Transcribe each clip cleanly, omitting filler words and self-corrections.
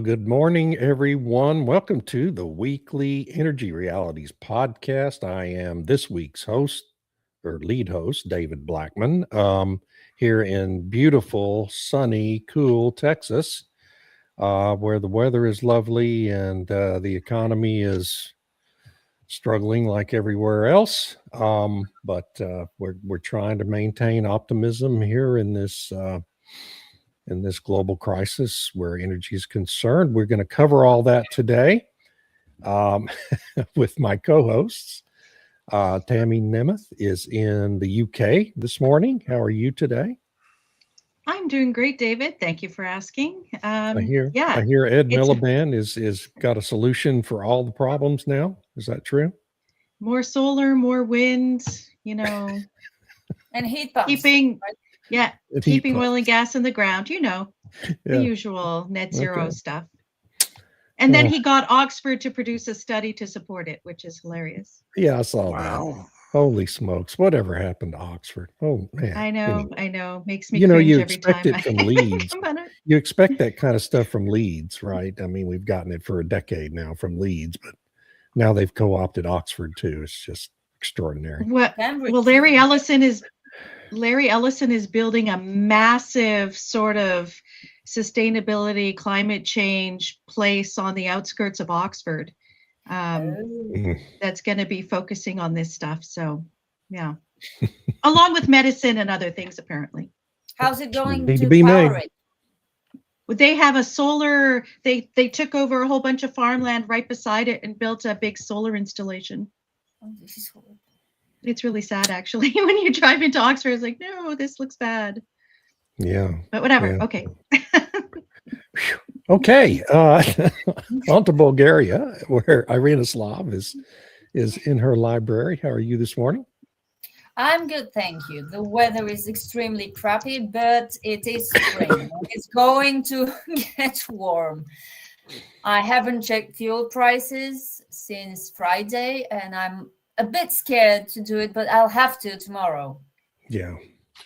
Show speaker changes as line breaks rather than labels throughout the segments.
good morning, everyone. Welcome to the weekly Energy Realities podcast. I am this week's host or lead host, David Blackmon, here in beautiful, sunny, cool Texas, where the weather is lovely and the economy is struggling like everywhere else. But we're trying to maintain optimism here in this global crisis where energy is concerned. We're going to cover all that today with my co-hosts. Tammy Nemeth is in the UK this morning. How are you today?
I'm doing great, David. Thank you for asking.
I hear Ed Miliband is got a solution for all the problems now. Is that true?
More solar, more wind, and
heat pumps.
Keeping oil and gas in the ground, the usual net zero stuff. And then he got Oxford to produce a study to support it, which is hilarious.
Yeah, I saw that. Holy smokes. Whatever happened to Oxford? Oh, man.
I know. Makes me cringe
you
every
expect
time
it from Leeds. You expect that kind of stuff from Leeds, right? I mean, we've gotten it for a decade now from Leeds, but now they've co-opted Oxford too. It's just extraordinary.
Well, Larry Ellison is building a massive sort of sustainability, climate change place on the outskirts of Oxford. That's going to be focusing on this stuff. So, yeah, along with medicine and other things, apparently.
How's it going to power it?
They have a solar. They took over a whole bunch of farmland right beside it and built a big solar installation.
Oh, this is horrible.
It's really sad, actually. When you drive into Oxford, it's like, no, this looks bad.
Yeah.
But whatever.
Yeah.
Okay.
Okay. On to Bulgaria, where Irina Slav is in her library. How are you this morning?
I'm good, thank you. The weather is extremely crappy, but it is spring. It's going to get warm. I haven't checked fuel prices since Friday, and I'm a bit scared to do it, but I'll have to tomorrow.
Yeah.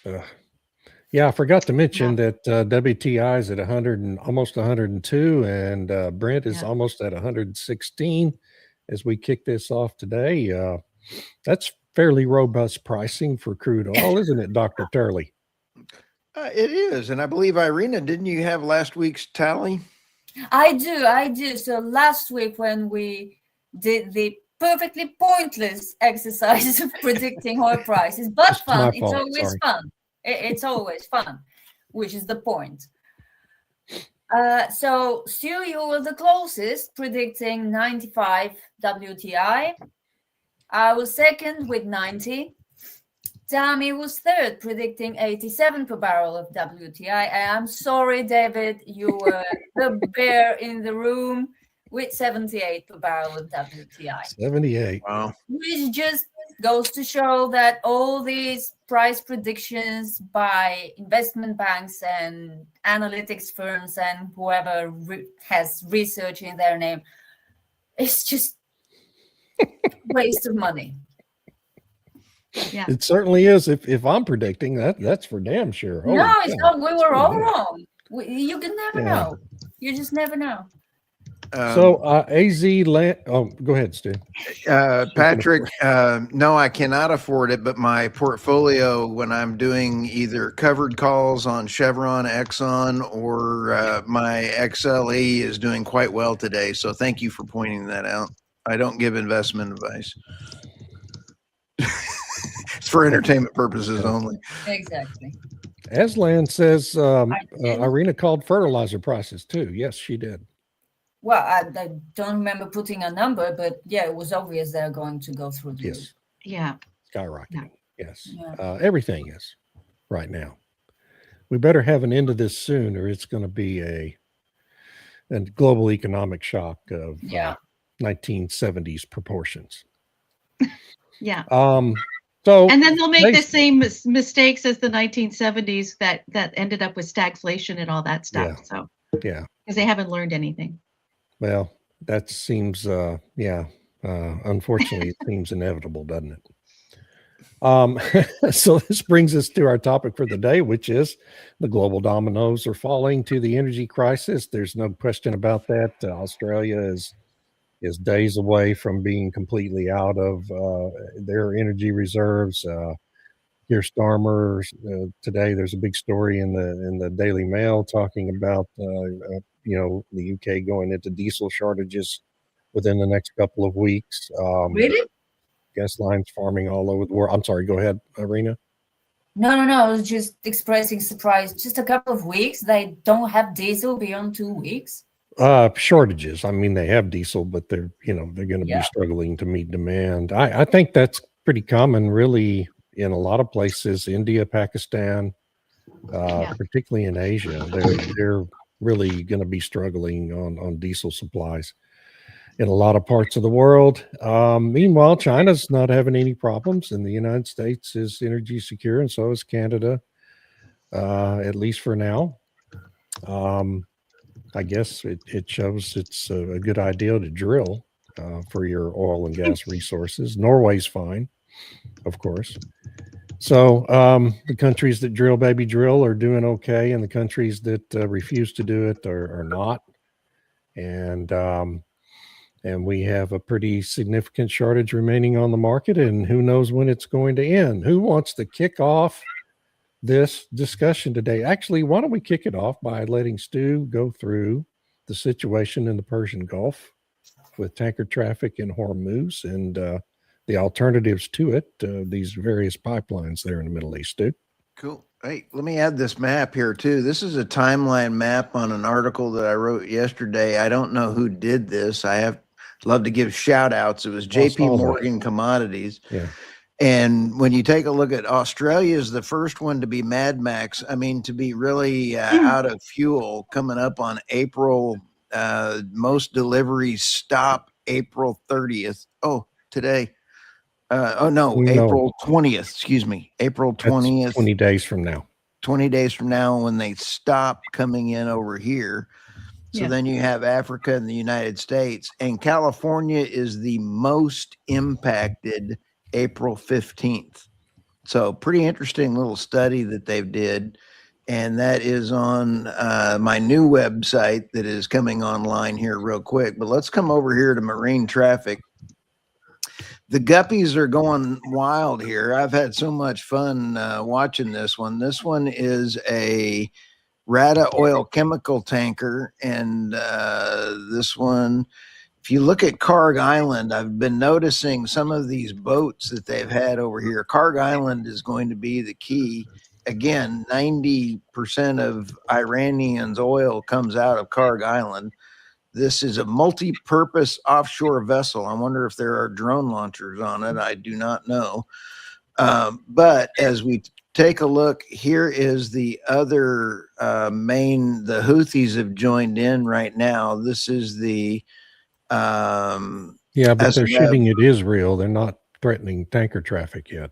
I forgot to mention that WTI is at 100 and almost 102, and Brent is almost at 116 as we kick this off today. That's fairly robust pricing for crude oil, isn't it, Dr. Turley?
It is, and I believe, Irina, didn't you have last week's tally?
I do. So last week when we did the perfectly pointless exercise of predicting oil prices, but fun. It's always fun. It's always fun, which is the point. So Stu, you were the closest, predicting 95 WTI. I was second with 90. Tammy was third, predicting 87 per barrel of WTI. I'm sorry, David, you were the bear in the room with 78 per barrel of WTI.
78.
Wow.
Which just goes to show that all these price predictions by investment banks and analytics firms and whoever has research in their name, it's just waste of money.
Yeah,
it certainly is. If I'm predicting that's for damn sure.
No, it's not. We were all wrong. You can never know. You just never know.
So AZ land. Oh, go ahead, Stu.
Patrick, no, I cannot afford it, but my portfolio, when I'm doing either covered calls on Chevron, Exxon, or my XLE, is doing quite well today. So thank you for pointing that out. I don't give investment advice. It's for entertainment purposes only.
Exactly.
Aslan says Irina called fertilizer prices too. Yes, she did.
Well, I don't remember putting a number, but yeah, it was obvious they're going to go through the roof.
Yeah.
Skyrocketing. Yes. Everything is right now. We better have an end to this soon, or it's going to be a global economic shock of 1970s proportions.
Yeah.
So
and then they'll make the same mistakes as the 1970s that ended up with stagflation and all that stuff.
Yeah.
So
because
they haven't learned anything.
Well, that seems unfortunately it seems inevitable, doesn't it? So this brings us to our topic for the day, which is the global dominoes are falling to the energy crisis. There's no question about that. Australia is days away from being completely out of their energy reserves. Keir Starmer today. There's a big story in the Daily Mail talking about the UK going into diesel shortages within the next couple of weeks.
Really?
Gas lines farming all over the world. I'm sorry. Go ahead, Irina.
No. I was just expressing surprise. Just a couple of weeks. They don't have diesel beyond 2 weeks.
Shortages. I mean, they have diesel, but they're going to be struggling to meet demand. I think that's pretty common, really, in a lot of places. India, Pakistan, particularly in Asia, they're really going to be struggling on diesel supplies in a lot of parts of the world. Meanwhile, China's not having any problems, and the United States is energy secure, and so is Canada, at least for now. I guess it shows it's a good idea to drill for your oil and gas resources. Norway's fine, of course. So the countries that drill, baby drill, are doing okay, and the countries that refuse to do it are not. And we have a pretty significant shortage remaining on the market, and who knows when it's going to end. Who wants to kick off this discussion today? Actually, why don't we kick it off by letting Stu go through the situation in the Persian Gulf with tanker traffic in Hormuz and the alternatives to it, these various pipelines there in the Middle East, Stu.
Cool. Hey, let me add this map here too. This is a timeline map on an article that I wrote yesterday. I don't know who did this. Love to give shout outs. It was JP Morgan Commodities.
Yeah.
And when you take a look at Australia is the first one to be Mad Max. I mean, to be really out of fuel coming up on April. Most deliveries stop April 30th. Oh, today. April 20th. Excuse me. April 20th.
That's 20 days from now.
20 days from now when they stop coming in over here. So then you have Africa and the United States, and California is the most impacted April 15th. So pretty interesting little study that they've did. And that is on my new website that is coming online here real quick. But let's come over here to marine traffic. The guppies are going wild here. I've had so much fun watching this one. This one is a Rada oil chemical tanker. And this one, if you look at Karg Island, I've been noticing some of these boats that they've had over here. Karg Island is going to be the key. Again, 90% of Iranians' oil comes out of Karg Island. This is a multi-purpose offshore vessel. I wonder if there are drone launchers on it. I do not know. But as we take a look, here is the other the Houthis have joined in right now. This is the
but they're shooting at Israel. They're not threatening tanker traffic yet.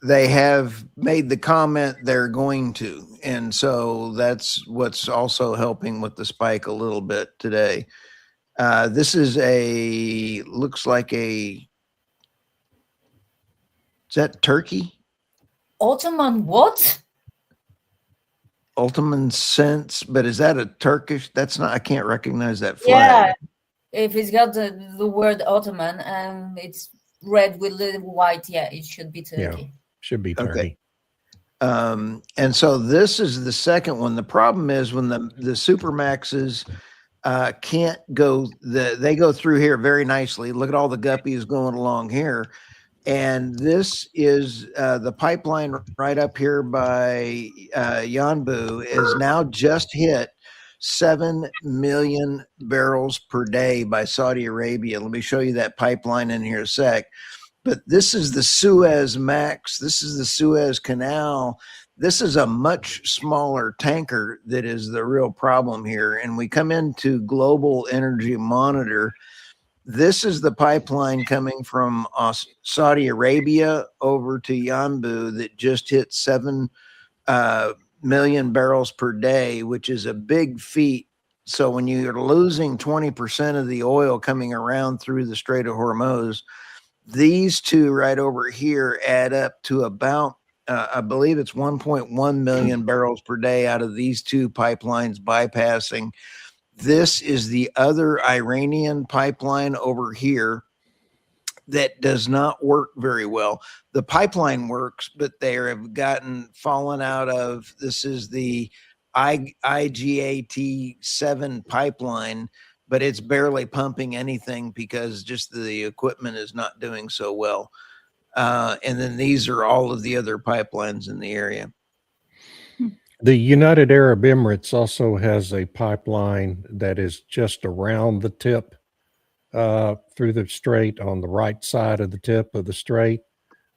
They have made the comment they're going to, and so that's what's also helping with the spike a little bit today. This is looks like is that Turkey?
Ottoman what?
Ottoman sense, but is that a Turkish? That's not, I can't recognize that flag.
Yeah, if it's got the word Ottoman and it's red with little white, it should be Turkey.
Yeah, should be Turkey.
Okay. And so this is the second one. The problem is when the Supermaxes can't go, they go through here very nicely. Look at all the guppies going along here. And this is the pipeline right up here by Yanbu is now just hit 7 million barrels per day by Saudi Arabia. Let me show you that pipeline in here a sec. But this is the Suez Max. This is the Suez Canal. This is a much smaller tanker that is the real problem here. And we come into Global Energy Monitor. This is the pipeline coming from Saudi Arabia over to Yanbu that just hit 7 million barrels per day, which is a big feat. So when you're losing 20% of the oil coming around through the Strait of Hormuz, these two right over here add up to about, I believe it's 1.1 million barrels per day out of these two pipelines bypassing. This is the other Iranian pipeline over here that does not work very well. The pipeline works, but they have fallen out of, this is the IGAT-7 pipeline, but it's barely pumping anything because just the equipment is not doing so well. And then these are all of the other pipelines in the area.
The United Arab Emirates also has a pipeline that is just around the tip through the strait, on the right side of the tip of the strait,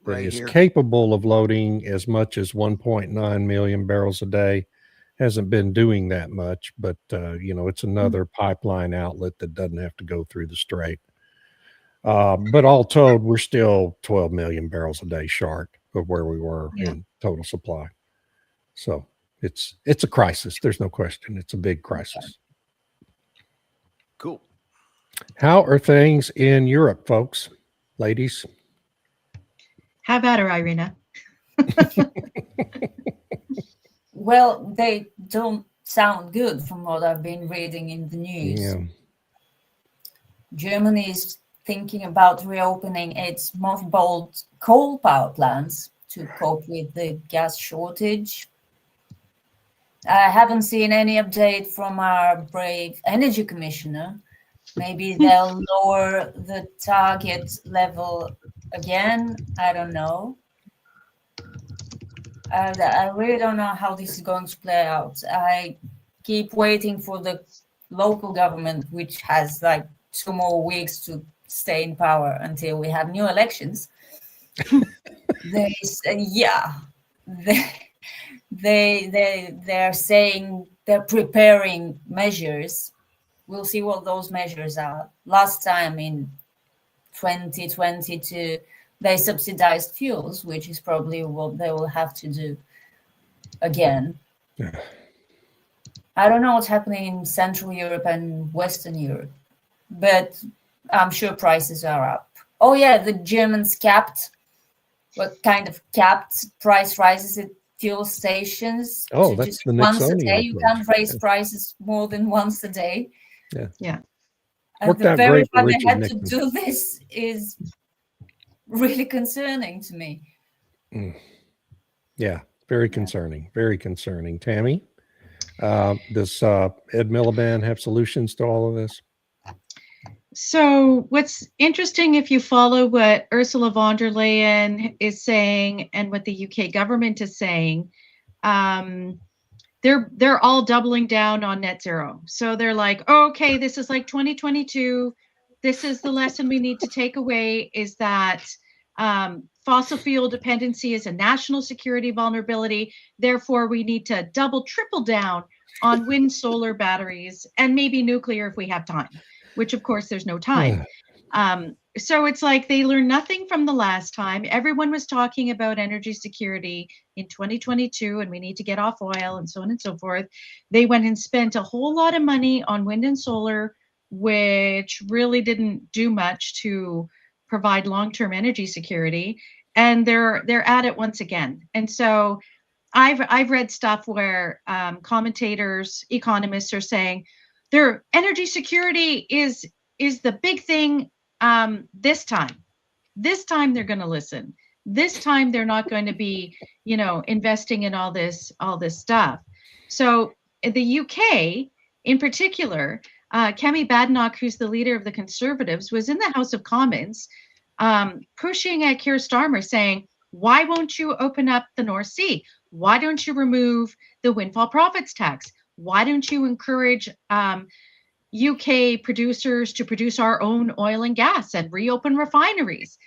that
Right
is
here.
capable of loading as much as 1.9 million barrels a day. Hasn't been doing that much, but it's another pipeline outlet that doesn't have to go through the strait. But all told, we're still 12 million barrels a day short of where we were in total supply. So it's a crisis. There's no question. It's a big crisis.
Cool.
How are things in Europe, folks, ladies?
How about her, Irina?
Well, they don't sound good from what I've been reading in the news.
Yeah.
Germany is thinking about reopening its mothballed coal power plants to cope with the gas shortage. I haven't seen any update from our brave energy commissioner. Maybe they'll lower the target level again. I don't know. I really don't know how this is going to play out. I keep waiting for the local government, which has like 2 more weeks to stay in power until we have new elections. They say, they're saying they're preparing measures. We'll see what those measures are. Last time in 2022, they subsidized fuels, which is probably what they will have to do again.
Yeah.
I don't know what's happening in Central Europe and Western Europe, but I'm sure prices are up. Oh yeah, the Germans capped. What kind of capped price rises at fuel stations?
Oh, that's
just
the
once a
Nixonian
day. You
approach.
can't raise prices more than once a day.
Yeah.
And
Worked
the
out
very
great for
fact they
Richard
had
Nixon.
to do this is really concerning to me.
Yeah, very concerning. Very concerning. Tammy, does Ed Miliband have solutions to all of this?
So what's interesting, if you follow what Ursula von der Leyen is saying and what the UK government is saying, they're all doubling down on net zero. So they're like, okay, this is like 2022. This is the lesson we need to take away, is that fossil fuel dependency is a national security vulnerability. Therefore, we need to double, triple down on wind, solar, batteries, and maybe nuclear if we have time, which of course there's no time. So it's like they learned nothing from the last time. Everyone was talking about energy security in 2022, and we need to get off oil and so on and so forth. They went and spent a whole lot of money on wind and solar, which really didn't do much to provide long-term energy security. And they're at it once again. And so I've read stuff where commentators, economists are saying their energy security is the big thing. This time they're going to listen. This time they're not going to be, investing in all this stuff. So the UK in particular, Kemi Badenoch, who's the leader of the Conservatives, was in the House of Commons pushing at Keir Starmer, saying, why won't you open up the North Sea? Why don't you remove the windfall profits tax? Why don't you encourage UK producers to produce our own oil and gas and reopen refineries?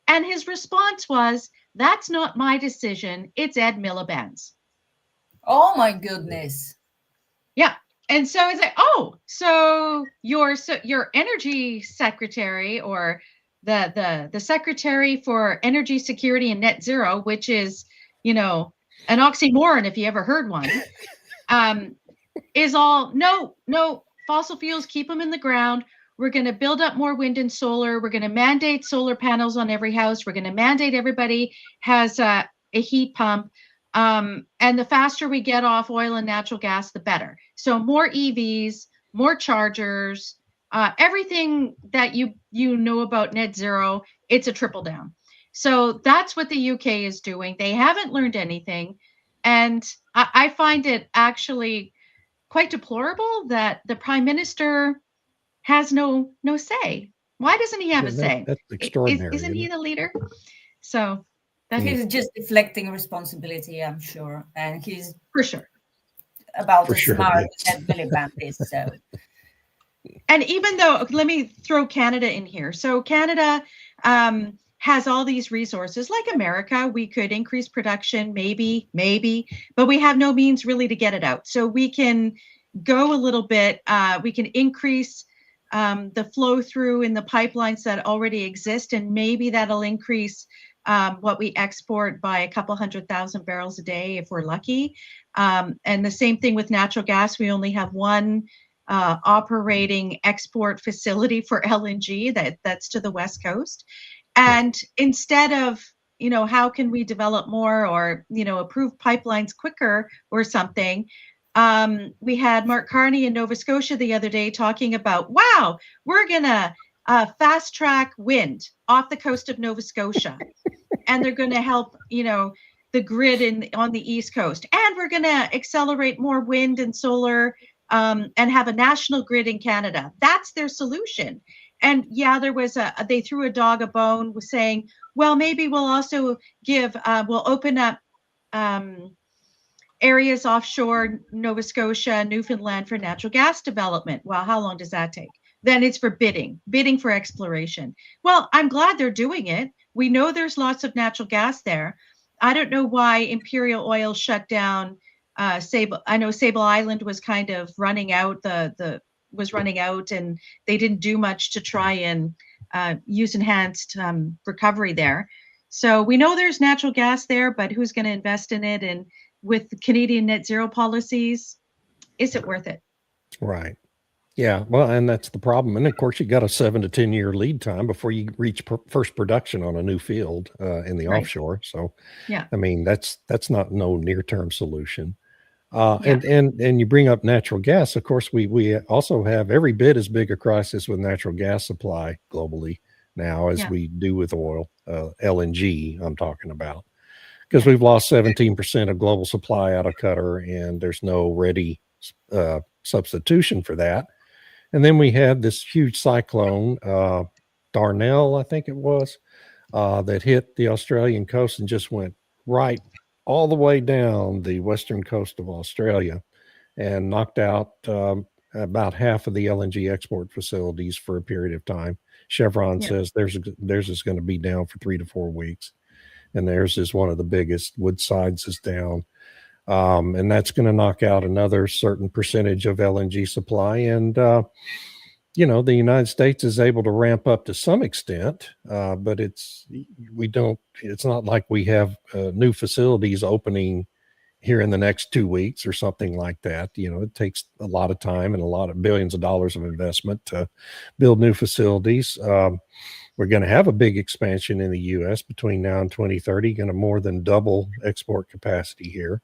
And his response was, that's not my decision. It's Ed Miliband's.
Oh my goodness.
Yeah. And so it's like, so your energy secretary, or the secretary for energy security and net zero, which is, an oxymoron if you ever heard one, is all, no, fossil fuels, keep them in the ground. We're going to build up more wind and solar. We're going to mandate solar panels on every house. We're going to mandate everybody has a heat pump. And the faster we get off oil and natural gas, the better. So more EVs, more chargers, everything that you know about net zero, it's a triple down. So that's what the UK is doing. They haven't learned anything. And I find it actually quite deplorable that the Prime Minister has no say. Why doesn't he have a say?
That's extraordinary.
Isn't he the leader? So
he's just deflecting responsibility, I'm sure, and he's
for sure
about as smart as Miliband is. So,
and even though, let me throw Canada in here. So Canada has all these resources, like America. We could increase production, maybe, but we have no means really to get it out. So we can go a little bit. We can increase the flow through in the pipelines that already exist, and maybe that'll increase what we export by a couple 100,000 barrels a day if we're lucky. And the same thing with natural gas. We only have one operating export facility for LNG that's to the West Coast. And instead of, how can we develop more or, approve pipelines quicker or something, we had Mark Carney in Nova Scotia the other day talking about, wow, we're going to fast track wind off the coast of Nova Scotia. And they're going to help, the grid on the East Coast. And we're going to accelerate more wind and solar and have a national grid in Canada. That's their solution. And there was they threw a dog a bone with saying, well, maybe we'll also we'll open up areas offshore Nova Scotia, Newfoundland for natural gas development. Well, how long does that take? Then it's for bidding for exploration. Well, I'm glad they're doing it. We know there's lots of natural gas there. I don't know why Imperial Oil shut down Sable. I know Sable Island was kind of running out. Was running out, and they didn't do much to try and use enhanced recovery there. So we know there's natural gas there, but who's going to invest in it? And with the Canadian net zero policies, is it worth it?
Right. Yeah. Well, and that's the problem. And of course, you got a 7 to 10 year lead time before you reach first production on a new field in the offshore. So, I mean, that's not no near term solution. And you bring up natural gas. Of course, we also have every bit as big a crisis with natural gas supply globally now as we do with oil, LNG I'm talking about, because we've lost 17% of global supply out of Qatar, and there's no ready substitution for that. And then we had this huge cyclone, Darnell, I think it was, that hit the Australian coast and just went right all the way down the western coast of Australia and knocked out about half of the LNG export facilities for a period of time. Chevron says theirs is going to be down for 3 to 4 weeks, and theirs is one of the biggest. Woodside's is down, and that's going to knock out another certain percentage of LNG supply. And the United States is able to ramp up to some extent, but it's not like we have new facilities opening here in the next 2 weeks or something like that. It takes a lot of time and a lot of billions of dollars of investment to build new facilities. We're going to have a big expansion in the U.S. between now and 2030, going to more than double export capacity here.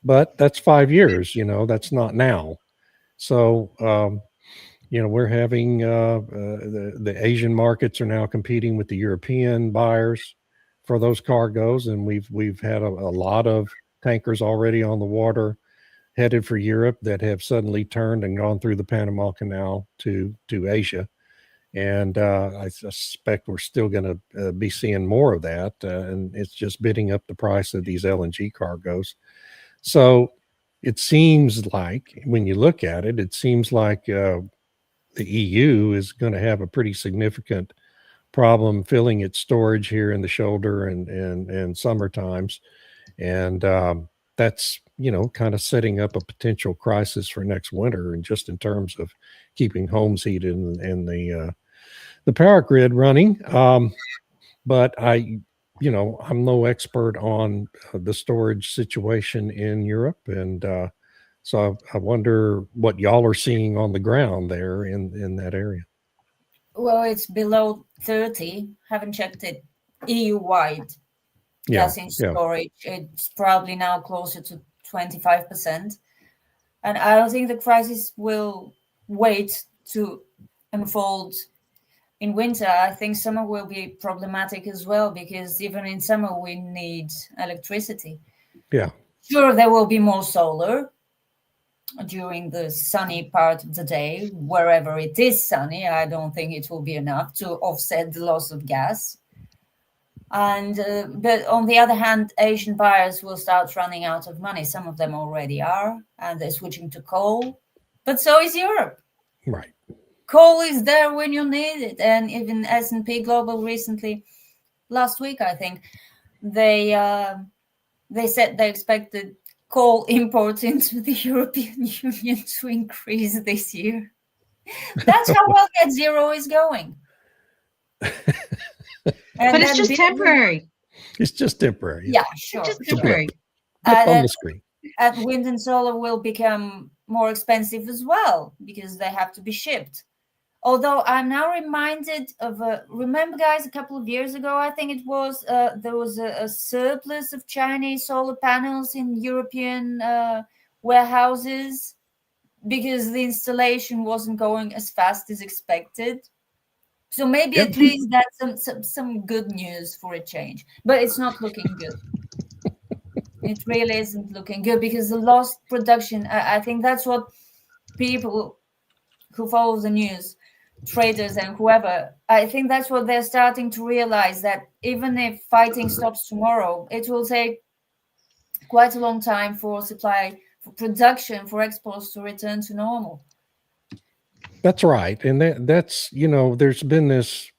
But that's 5 years, that's not now. So, we're having the Asian markets are now competing with the European buyers for those cargoes, and we've had a lot of tankers already on the water headed for Europe that have suddenly turned and gone through the Panama Canal to Asia, and I suspect we're still going to be seeing more of that, and it's just bidding up the price of these LNG cargoes. So it seems like, when you look at it, it seems like the EU is going to have a pretty significant problem filling its storage here in the shoulder and summer times. And that's, kind of setting up a potential crisis for next winter, and just in terms of keeping homes heated and the power grid running. But I'm no expert on the storage situation in Europe, and so I wonder what y'all are seeing on the ground there in that area.
Well, it's below 30. Haven't checked it EU-wide. Gas in storage. It's probably now closer to 25%. And I don't think the crisis will wait to unfold in winter. I think summer will be problematic as well, because even in summer we need electricity.
Yeah.
Sure, there will be more solar during the sunny part of the day, wherever it is sunny. I don't think it will be enough to offset the loss of gas. And but on the other hand, Asian buyers will start running out of money. Some of them already are, and they're switching to coal. But so is Europe.
Right.
Coal is there when you need it. And even S&P Global recently, last week, I think, they said they expected coal imports into the European Union to increase this year. That's how well net zero is going.
But it's just temporary.
It's just temporary.
Yeah, sure.
It's just temporary.
Blip on the screen.
And wind and solar will become more expensive as well, because they have to be shipped. Although I'm now reminded of remember, guys, a couple of years ago, I think it was, there was a surplus of Chinese solar panels in European warehouses because the installation wasn't going as fast as expected. So maybe at least that's some good news for a change, but it's not looking good. It really isn't looking good, because the lost production, I think that's what people who follow the news, traders and whoever, I think that's what they're starting to realize, that even if fighting stops tomorrow, it will take quite a long time for supply, for production, for exports to return to normal.
That's right. And that's, there's been this,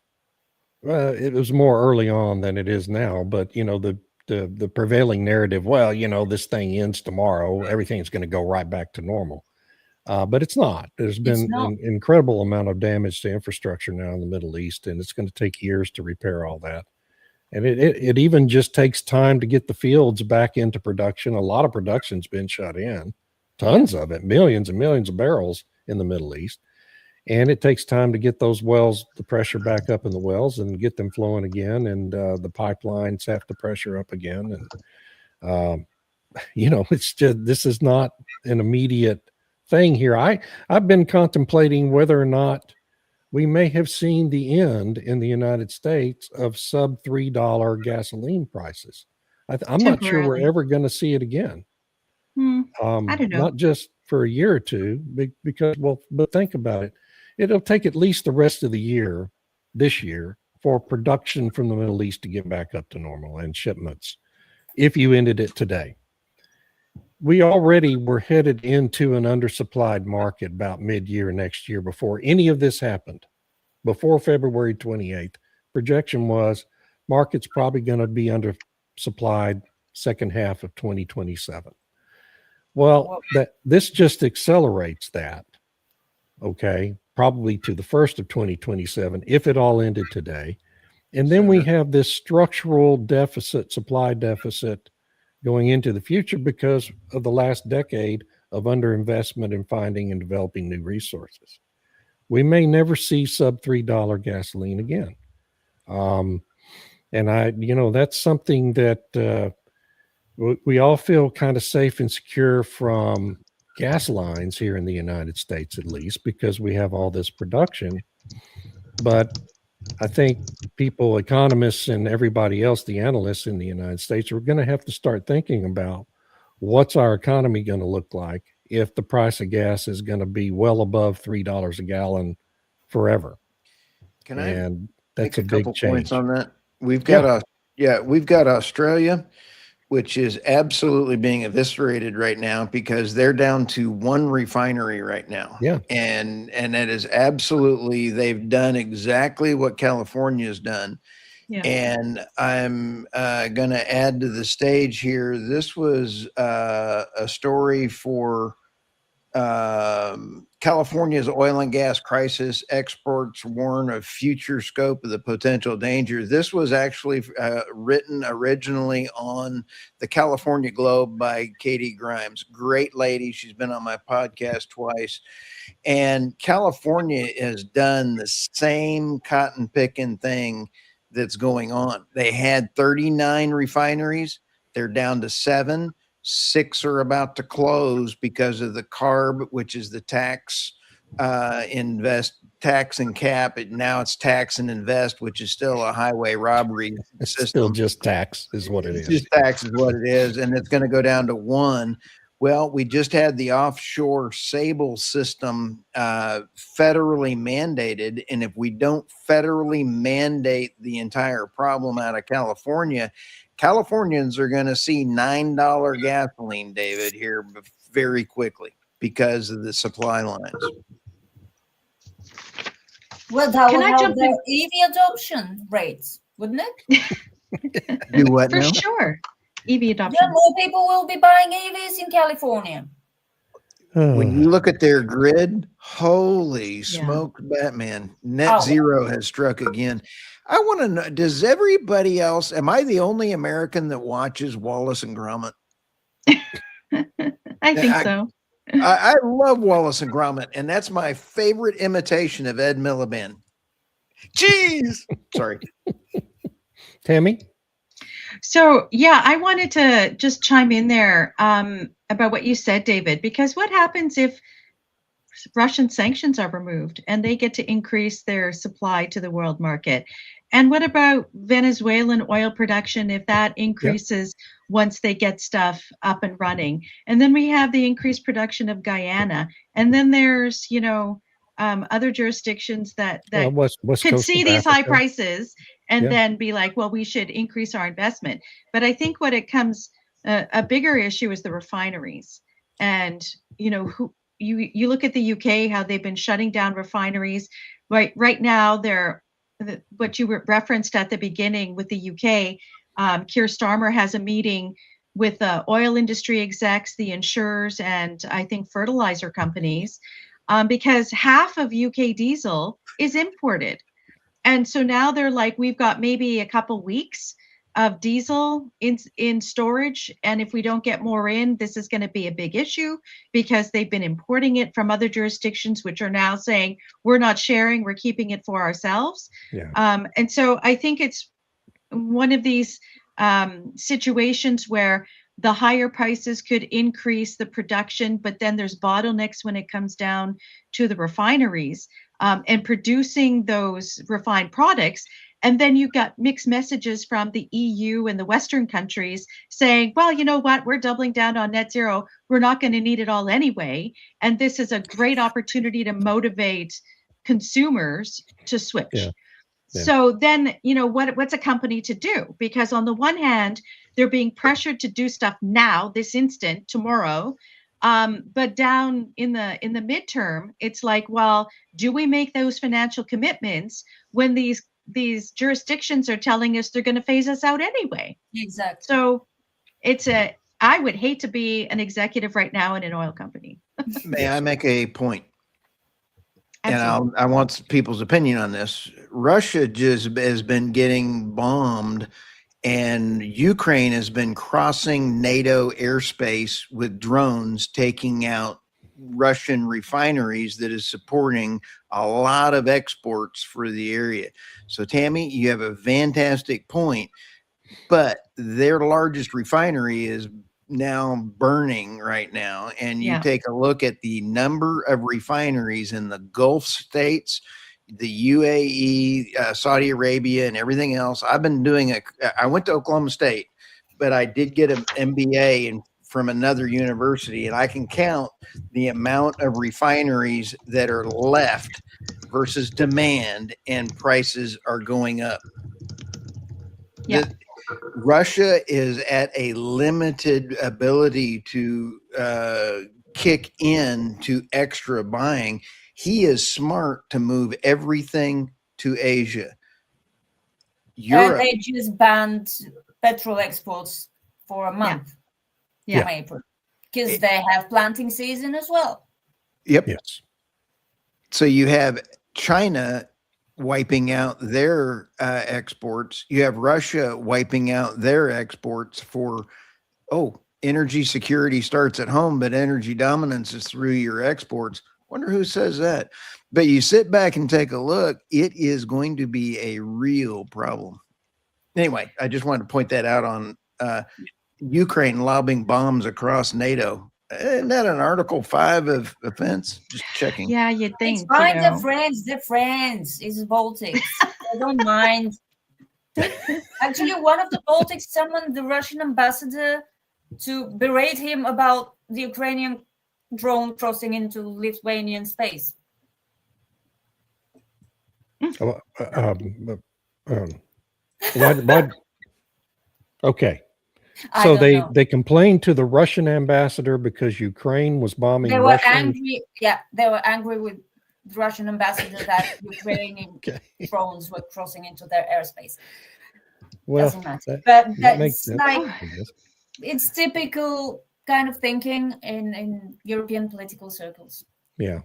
it was more early on than it is now, but, the prevailing narrative, well, this thing ends tomorrow, everything's going to go right back to normal. But it's not. There's been an incredible amount of damage to infrastructure now in the Middle East, and it's going to take years to repair all that. And it even just takes time to get the fields back into production. A lot of production's been shut in, tons of it, millions and millions of barrels in the Middle East. And it takes time to get those wells, the pressure back up in the wells and get them flowing again. And the pipelines have to pressure up again. And, it's just, this is not an immediate thing here. I've been contemplating whether or not we may have seen the end in the United States of sub $3 gasoline prices. I'm not sure we're ever going to see it again.
I don't know.
Not just for a year or two, because, but think about it. It'll take at least the rest of the year, this year, for production from the Middle East to get back up to normal and shipments, if you ended it today. We already were headed into an undersupplied market about mid-year next year before any of this happened. Before February 28th, projection was market's probably going to be undersupplied second half of 2027. Well, this just accelerates that, okay, probably to the first of 2027, if it all ended today. And then we have this structural deficit, supply deficit, going into the future because of the last decade of underinvestment in finding and developing new resources. We may never see sub $3 gasoline again. And that's something that we all feel kind of safe and secure from gas lines here in the United States, at least, because we have all this production. But I think people, economists and everybody else, the analysts in the United States, are going to have to start thinking about what's our economy going to look like if the price of gas is going to be well above $3 a gallon forever.
And
that's
make
a
couple
big change
points on that. We've got we've got Australia, which is absolutely being eviscerated right now because they're down to one refinery right now.
Yeah.
And that is absolutely, they've done exactly what California's done. Yeah. And I'm going to add to the stage here. This was a story for California's oil and gas crisis, exports warn of future scope of the potential danger. This was actually written originally on the California Globe by Katie Grimes. Great lady. She's been on my podcast twice. And California has done the same cotton picking thing that's going on. They had 39 refineries. They're down to 7. 6 are about to close because of the CARB, which is the tax tax and cap. Now it's tax and invest, which is still a highway robbery
It's
system.
still just tax is what it is.
Just tax is what it is, and it's going to go down to 1. Well, we just had the offshore Sable system federally mandated, and if we don't federally mandate the entire problem out of California, Californians are going to see $9 gasoline, David, here very quickly because of the supply lines.
Well, that
Can
would
I
help
jump in?
the EV adoption rates, wouldn't it?
Do what
For
now?
sure. EV
Yeah,
adoption.
more people will be buying EVs in California.
When you look at their grid, holy smoke, Batman, net zero has struck again. I want to know, does everybody else, am I the only American that watches Wallace and Gromit?
I think so.
I love Wallace and Gromit, and that's my favorite imitation of Ed Miliband. Jeez. Sorry.
Tammy?
So, yeah, I wanted to just chime in there about what you said, David, because what happens if Russian sanctions are removed and they get to increase their supply to the world market? And what about Venezuelan oil production if that increases once they get stuff up and running? And then we have the increased production of Guyana. And then there's, other jurisdictions that
West
could
Coast
see
of
these high
Africa.
prices and then be like, well, we should increase our investment. But I think what it comes, a bigger issue is the refineries. And, you look at the UK, how they've been shutting down refineries. Right now, what you referenced at the beginning with the UK, Keir Starmer has a meeting with the oil industry execs, the insurers, and I think fertilizer companies, because half of UK diesel is imported. And so now they're like, we've got maybe a couple weeks of diesel in storage. And if we don't get more in, this is going to be a big issue because they've been importing it from other jurisdictions, which are now saying, we're not sharing, we're keeping it for ourselves. And so I think it's one of these situations where the higher prices could increase the production, but then there's bottlenecks when it comes down to the refineries and producing those refined products. And then you've got mixed messages from the EU and the Western countries saying, well, you know what, we're doubling down on net zero. We're not going to need it all anyway. And this is a great opportunity to motivate consumers to switch. So then, what's a company to do? Because on the one hand, they're being pressured to do stuff now, this instant, tomorrow. But down in the midterm, it's like, well, do we make those financial commitments when these jurisdictions are telling us they're going to phase us out anyway?
Exactly.
So I would hate to be an executive right now in an oil company.
May I make a point?
Absolutely.
And I want people's opinion on this. Russia just has been getting bombed, and Ukraine has been crossing NATO airspace with drones, taking out Russian refineries that is supporting a lot of exports for the area. So, Tammy, you have a fantastic point, but their largest refinery is now burning right now, and you take a look at the number of refineries in the Gulf states, the UAE, Saudi Arabia, and everything else. I've been I went to Oklahoma State, but I did get an MBA from another university, and I can count the amount of refineries that are left versus demand, and prices are going up. Russia is at a limited ability to kick in to extra buying. He is smart to move everything to Asia. Europe,
they just banned petrol exports for a month from April because they have planting season as well.
Yep.
Yes.
So you have China wiping out their exports. You have Russia wiping out their exports for, energy security starts at home, but energy dominance is through your exports. Wonder who says that. But you sit back and take a look, it is going to be a real problem. Anyway, I just wanted to point that out on Ukraine lobbing bombs across NATO. Isn't that an Article 5 of offense? Just checking.
Yeah, you'd
It's
think.
fine,
You
they're
know.
friends. It's Baltics. I don't mind. Actually, one of the Baltics summoned the Russian ambassador to berate him about the Ukrainian drone crossing into Lithuanian space.
What? Okay.
I
So
don't know.
they complained to the Russian ambassador because Ukraine was bombing
They were
Russian.
angry. Yeah, they were angry with the Russian ambassador that Ukrainian drones were crossing into their airspace.
Well,
Doesn't matter. But
that makes
that's
sense,
like,
I guess.
it's typical kind of thinking in European political circles.
Yeah.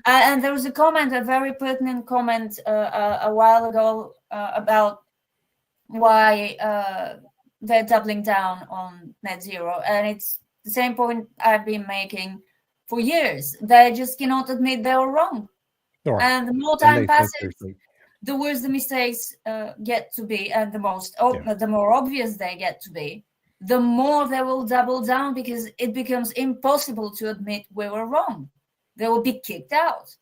And there was a very pertinent comment a while ago about why they're doubling down on net zero. And it's the same point I've been making for years. They just cannot admit they were wrong.
All right.
And the more time passes, the worse the mistakes get to be, and the more obvious they get to be, the more they will double down, because it becomes impossible to admit we were wrong. They will be kicked out.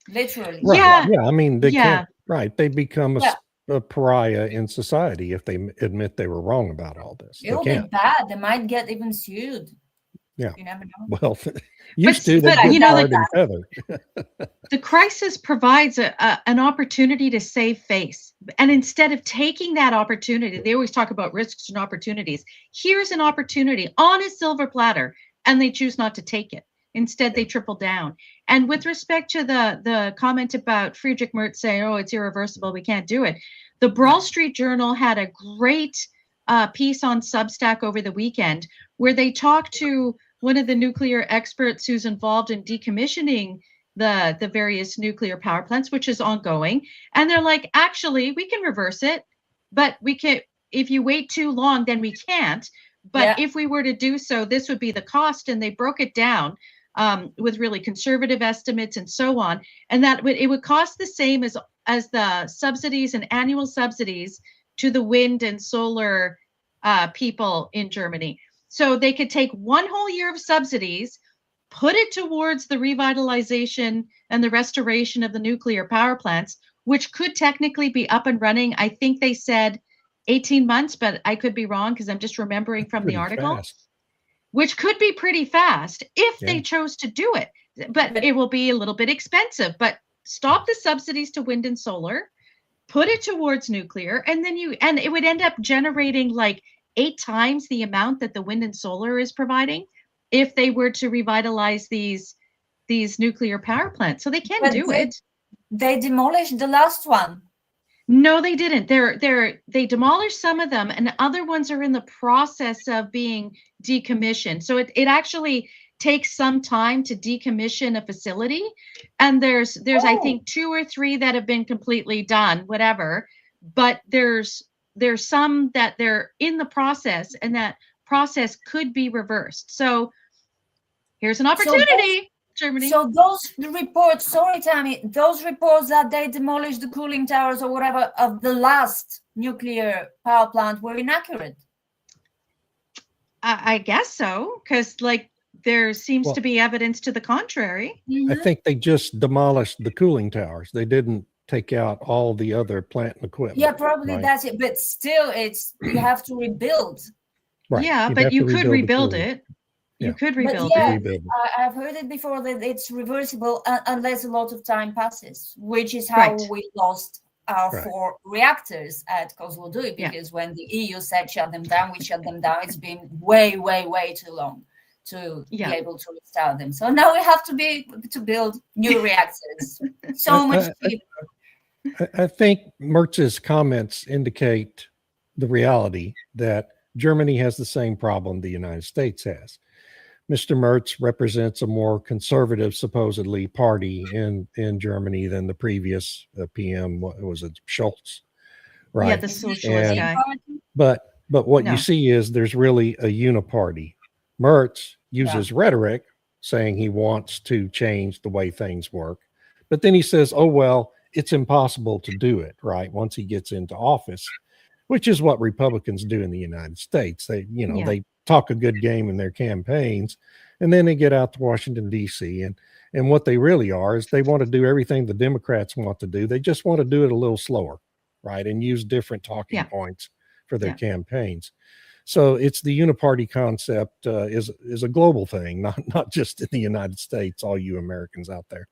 Literally.
Right. Yeah. I mean, they can't,
right.
They become a pariah in society if they admit they were wrong about all this.
It will be bad. They might get even sued.
Yeah.
You never know.
Well, used to, they get hard and feather.
The crisis provides an opportunity to save face. And instead of taking that opportunity, they always talk about risks and opportunities. Here's an opportunity on a silver platter, and they choose not to take it. Instead, they triple down. And with respect to the comment about Friedrich Merz saying, it's irreversible, we can't do it. The Wall Street Journal had a great piece on Substack over the weekend where they talked to one of the nuclear experts who's involved in decommissioning the various nuclear power plants, which is ongoing. And they're like, actually, we can reverse it, but we can, if you wait too long, then we can't. But if we were to do so, this would be the cost. And they broke it down with really conservative estimates and so on. And that it would cost the same as the subsidies and annual subsidies to the wind and solar people in Germany. So they could take one whole year of subsidies, put it towards the revitalization and the restoration of the nuclear power plants, which could technically be up and running. I think they said 18 months, but I could be wrong because I'm just remembering from the article, which could be pretty fast if they chose to do it. But it will be a little bit expensive. But stop the subsidies to wind and solar, put it towards nuclear, and then it would end up generating like 8 times the amount that the wind and solar is providing if they were to revitalize these nuclear power plants. So they can do it.
They demolished the last one.
No, they didn't. They demolished some of them, and other ones are in the process of being decommissioned. So it actually takes some time to decommission a facility. And there's I think 2 or 3 that have been completely done, whatever. But there's some that they're in the process, and that process could be reversed. So here's an opportunity, Germany.
So those reports, sorry, Tammy, those reports that they demolished the cooling towers or whatever of the last nuclear power plant were inaccurate.
I guess so, because there seems to be evidence to the contrary.
I think they just demolished the cooling towers. They didn't take out all the other plant and equipment.
Yeah, probably that's it. But still, you have to rebuild.
Right. Yeah, but you could rebuild it. You could rebuild it.
I've heard it before that it's reversible unless a lot of time passes, which is how we lost our 4 reactors at Kozloduy, because when the EU said shut them down, we shut them down. It's been way, way, way too long to be able to restart them. So now we have to build new reactors. So much cheaper.
I think Mertz's comments indicate the reality that Germany has the same problem the United States has. Mr. Merz represents a more conservative, supposedly, party in Germany than the previous PM. What was it, Schultz? Right.
Yeah, the socialist guy.
But what you
No.
see is there's really a uniparty. Merz uses rhetoric saying he wants to change the way things work, but then he says, oh, well, it's impossible to do it, right? Once he gets into office, which is what Republicans do in the United States. They, they talk a good game in their campaigns, and then they get out to Washington, D.C. And what they really are is they want to do everything the Democrats want to do. They just want to do it a little slower, right? And use different talking points for their campaigns. So it's the uniparty concept is a global thing, not just in the United States, all you Americans out there.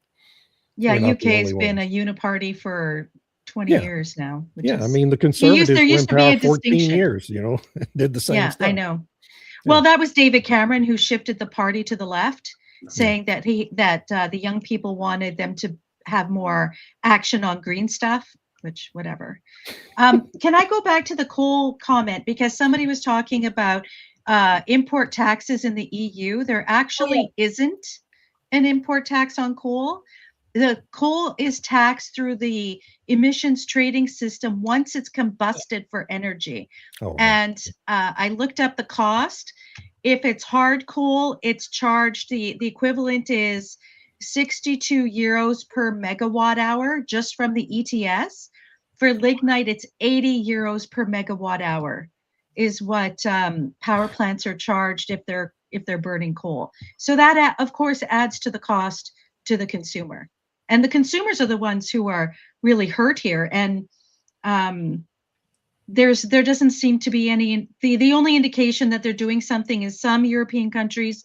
Yeah, UK has been a uniparty for 20 years now.
I mean, the conservatives were in power 14 years, did the same stuff.
I know. Well, that was David Cameron who shifted the party to the left, saying that the young people wanted them to have more action on green stuff, which whatever. Can I go back to the coal comment? Because somebody was talking about import taxes in the EU. There actually isn't an import tax on coal. The coal is taxed through the emissions trading system once it's combusted for energy. And I looked up the cost. If it's hard coal, it's charged, the equivalent is 62 euros per megawatt hour just from the ETS. For lignite, it's 80 euros per megawatt hour is what power plants are charged if they're burning coal. So that, of course, adds to the cost to the consumer. And the consumers are the ones who are really hurt here. And there doesn't seem to be any, the only indication that they're doing something is some European countries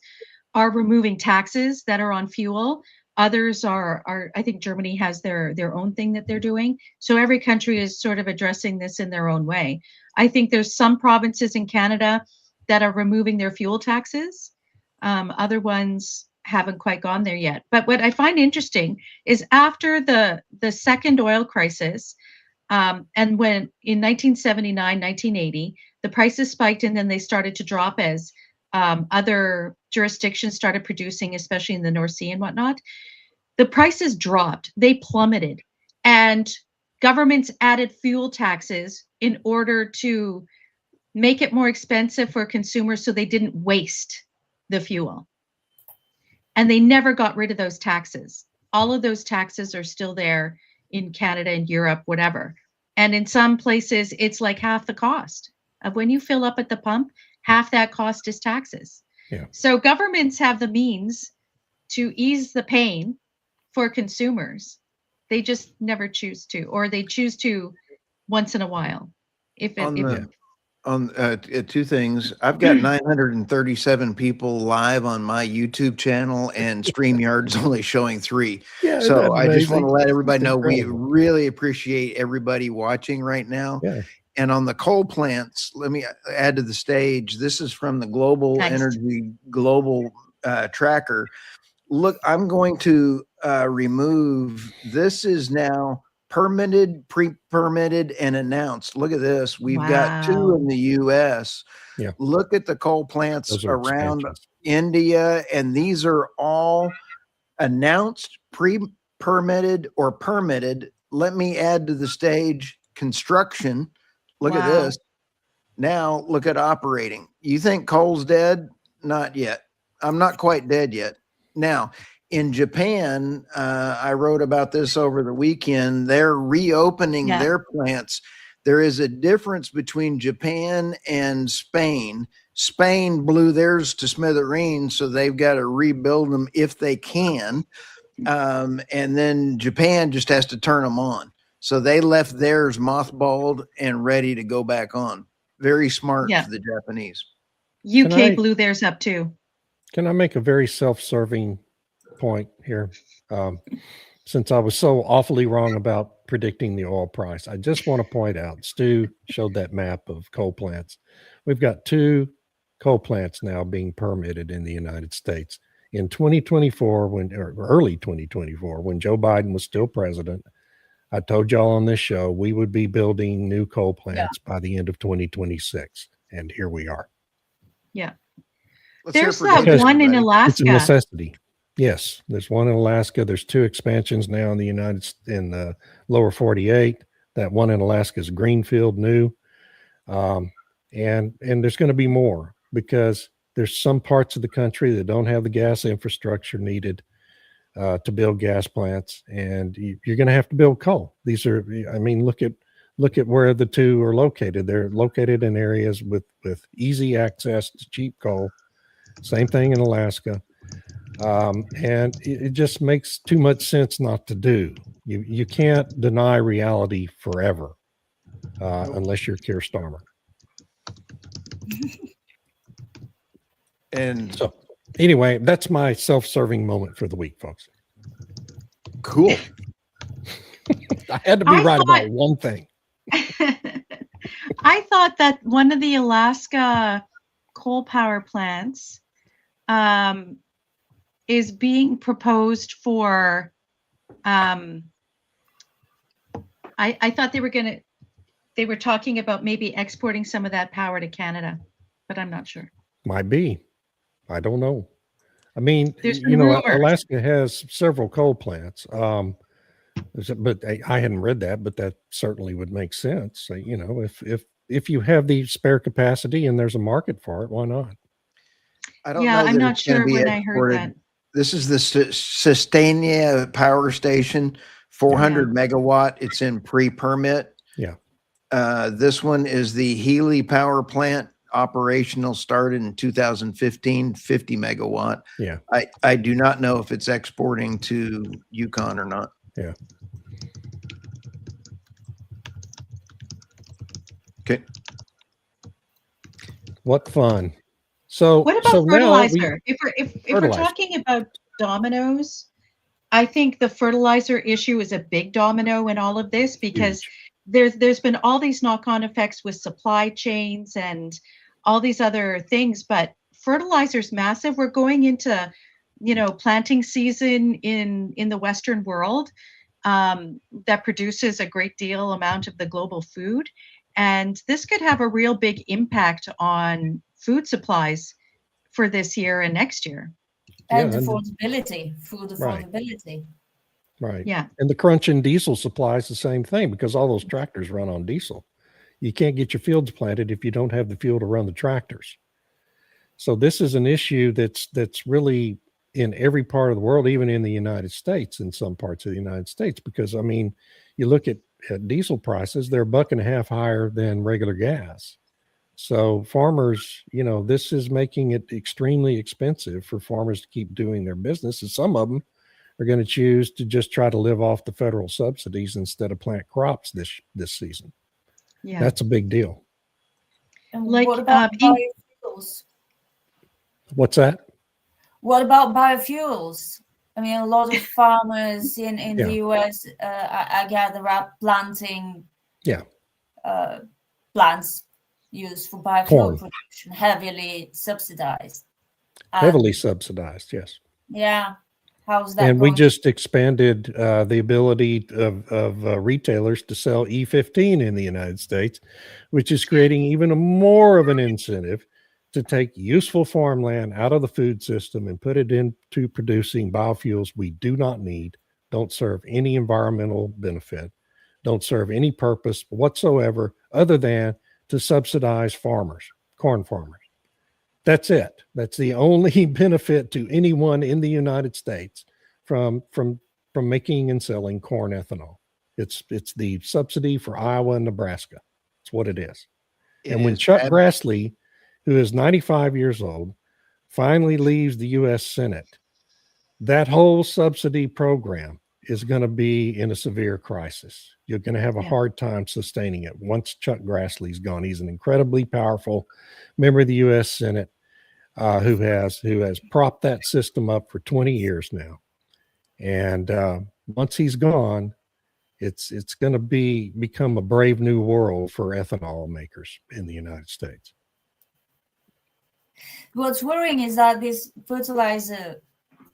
are removing taxes that are on fuel. Others are I think Germany has their own thing that they're doing. So every country is sort of addressing this in their own way. I think there's some provinces in Canada that are removing their fuel taxes. Other ones haven't quite gone there yet. But what I find interesting is after the second oil crisis, and when in 1979, 1980, the prices spiked and then they started to drop as other jurisdictions started producing, especially in the North Sea and whatnot, the prices dropped. They plummeted. And governments added fuel taxes in order to make it more expensive for consumers so they didn't waste the fuel. And they never got rid of those taxes. All of those taxes are still there in Canada and Europe, whatever. And in some places, it's like half the cost of when you fill up at the pump, half that cost is taxes.
Yeah.
So governments have the means to ease the pain for consumers. They just never choose to, or they choose to once in a while.
Two things. I've got 937 people live on my YouTube channel, and StreamYard's only showing 3. So I just want to let everybody know we really appreciate everybody watching right now.
Yeah.
And on the coal plants, let me add to the stage. This is from the Global Energy Global Tracker. Look, I'm going to remove. This is now permitted, pre-permitted, and announced. Look at this. We've got 2 in the U.S.
Yeah.
Look at the coal plants around India, and these are all announced, pre-permitted, or permitted. Let me add to the stage construction. Look at this. Now look at operating. You think coal's dead? Not yet. I'm not quite dead yet. Now, in Japan, I wrote about this over the weekend. They're reopening their plants. There is a difference between Japan and Spain. Spain blew theirs to smithereens, so they've got to rebuild them if they can. And then Japan just has to turn them on. So they left theirs mothballed and ready to go back on. Very smart for the Japanese.
UK blew theirs up too.
Can I make a very self-serving point here? Since I was so awfully wrong about predicting the oil price, I just want to point out, Stu showed that map of coal plants. We've got 2 coal plants now being permitted in the United States. In 2024, or early 2024, when Joe Biden was still president, I told y'all on this show we would be building new coal plants by the end of 2026. And here we are.
Yeah.
Let's hear
There's
for
that
David,
one in
everybody.
It's a
Alaska.
necessity. Yes, there's one in Alaska. There's 2 expansions now in the lower 48. That one in Alaska is greenfield, new, and there's going to be more because there's some parts of the country that don't have the gas infrastructure needed to build gas plants, and you're going to have to build coal. These are, I mean, look at where the 2 are located. They're located in areas with easy access to cheap coal. Same thing in Alaska. And it just makes too much sense not to do. You can't deny reality forever unless you're Keir Starmer.
And
So anyway, that's my self-serving moment for the week, folks.
cool.
I had to be right about one thing.
I thought that one of the Alaska coal power plants is being proposed for. I thought they were talking about maybe exporting some of that power to Canada, but I'm not sure.
Might be. I don't know. I mean,
There's
you know,
rumors.
Alaska has several coal plants. But I hadn't read that, but that certainly would make sense. You know, if you have the spare capacity and there's a market for it, why not?
I don't
Yeah,
know
I'm
that
not
it's gonna
sure
be
when I heard
exported.
that.
This is the Sustainia power station, 400 megawatt. It's in pre-permit.
Yeah.
This one is the Healy power plant, operational, started in 2015, 50 megawatt.
Yeah.
I do not know if it's exporting to Yukon or not.
Yeah.
Okay.
What fun. So
What about
so
fertilizer?
Now
If we're
fertilizer.
talking about dominoes, I think the fertilizer issue is a big domino in all of this because there's been all these knock-on effects with supply chains and all these other things, but fertilizer's massive. We're going into, planting season in the Western world that produces a great deal amount of the global food. And this could have a real big impact on food supplies for this year and next year.
And
Yeah,
affordability, food affordability.
Right.
Yeah.
And the crunch in diesel supply is the same thing because all those tractors run on diesel. You can't get your fields planted if you don't have the fuel to run the tractors. So this is an issue that's really in every part of the world, even in the United States, in some parts of the United States, because I mean, you look at diesel prices, they're $1.50 higher than regular gas. So farmers, this is making it extremely expensive for farmers to keep doing their business. And some of them are going to choose to just try to live off the federal subsidies instead of plant crops this season.
Yeah.
That's a big deal.
And
Like,
what about biofuels?
What's that?
What about biofuels? I mean, a lot of farmers in
Yeah.
the US, I gather, are planting
Yeah.
plants used for biofuel
Corn.
production, heavily subsidized.
Heavily subsidized, yes.
Yeah. How's that
And
going?
we just expanded the ability of retailers to sell E15 in the United States, which is creating even more of an incentive to take useful farmland out of the food system and put it into producing biofuels we do not need, don't serve any environmental benefit, don't serve any purpose whatsoever other than to subsidize farmers, corn farmers. That's it. That's the only benefit to anyone in the United States from making and selling corn ethanol. It's the subsidy for Iowa and Nebraska. That's what it is. And when Chuck Grassley, who is 95 years old, finally leaves the U.S. Senate, that whole subsidy program is going to be in a severe crisis. You're going to have a hard time sustaining it once Chuck Grassley's gone. He's an incredibly powerful member of the U.S. Senate who has propped that system up for 20 years now. And once he's gone, it's going to become a brave new world for ethanol makers in the United States.
What's worrying is that this fertilizer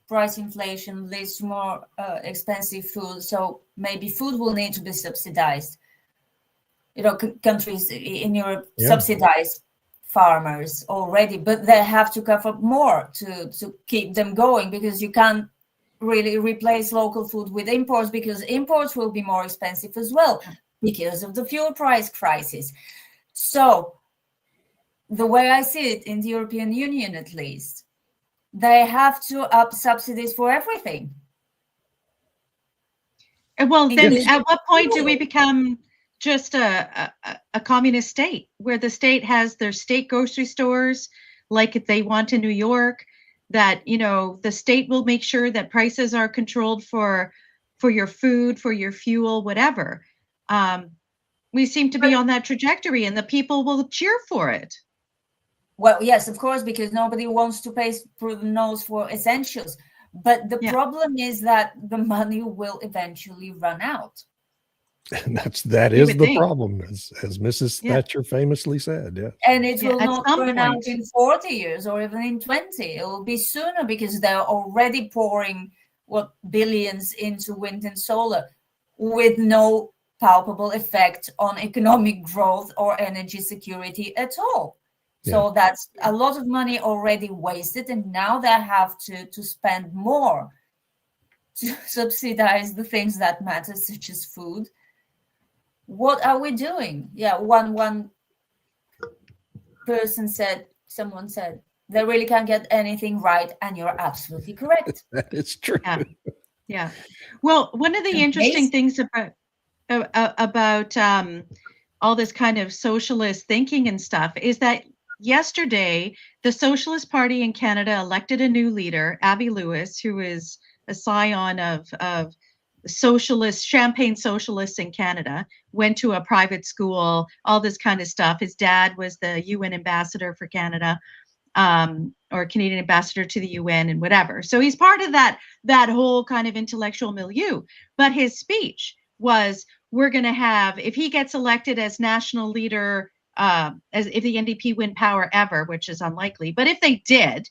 price inflation leads to more expensive food. So maybe food will need to be subsidized. Countries in Europe subsidize farmers already, but they have to cover more to keep them going, because you can't really replace local food with imports, because imports will be more expensive as well because of the fuel price crisis. So the way I see it in the European Union, at least, they have to up subsidies for everything.
Well, then at what point do we become just a communist state, where the state has their state grocery stores, like if they want in New York, that, you know, the state will make sure that prices are controlled for your food, for your fuel, whatever. We seem to be on that trajectory, and the people will cheer for it.
Well, yes, of course, because nobody wants to pay through the nose for essentials. But the problem is that the money will eventually run out.
And that is the problem, as Mrs. Thatcher famously said. Yeah.
And it will not run out in 40 years or even in 20. It will be sooner, because they're already pouring billions into wind and solar with no palpable effect on economic growth or energy security at all. Yeah. So that's a lot of money already wasted, and now they have to spend more to subsidize the things that matter, such as food. What are we doing? Yeah, one person said, someone said, they really can't get anything right, and you're absolutely correct.
That is true.
Yeah. Well, one of the interesting things about all this kind of socialist thinking and stuff is that yesterday, the Socialist Party in Canada elected a new leader, Abby Lewis, who is a scion of socialists, champagne socialists in Canada, went to a private school, all this kind of stuff. His dad was the UN ambassador for Canada, or Canadian ambassador to the UN and whatever. So he's part of that whole kind of intellectual milieu. But his speech was, we're going to have, if he gets elected as national leader, as if the NDP win power ever, which is unlikely, but if they did,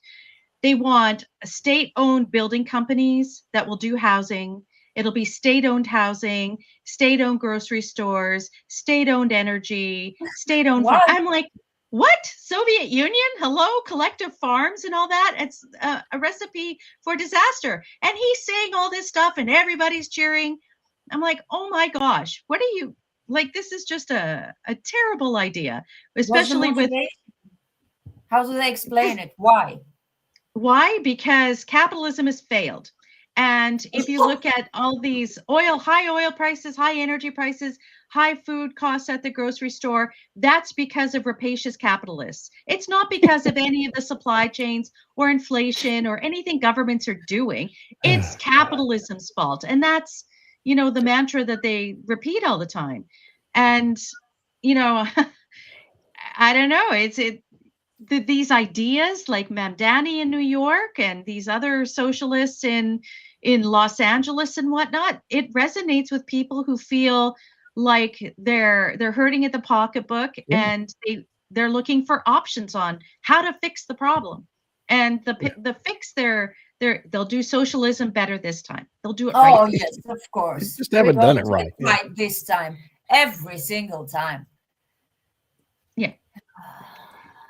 they want state-owned building companies that will do housing. It'll be state-owned housing, state-owned grocery stores, state-owned energy, state-owned. I'm like, what? Soviet Union? Hello? Collective farms and all that? It's a recipe for disaster. And he's saying all this stuff and everybody's cheering. I'm like, oh my gosh, what are you, like, this is just a terrible idea, especially with.
How do they explain it? Why?
Why? Because capitalism has failed. And if you look at all these high oil prices, high energy prices, high food costs at the grocery store, that's because of rapacious capitalists. It's not because of any of the supply chains or inflation or anything governments are doing. It's capitalism's fault. And that's, you know, the mantra that they repeat all the time. And, you know, I don't know, these ideas like Mamdani in New York and these other socialists in Los Angeles and whatnot, it resonates with people who feel like they're hurting at the pocketbook, and they're looking for options on how to fix the problem. And the fix, they'll do socialism better this time. They'll do it right.
Oh yes, of course.
Just haven't done it right.
Right this time, every single time.
Yeah.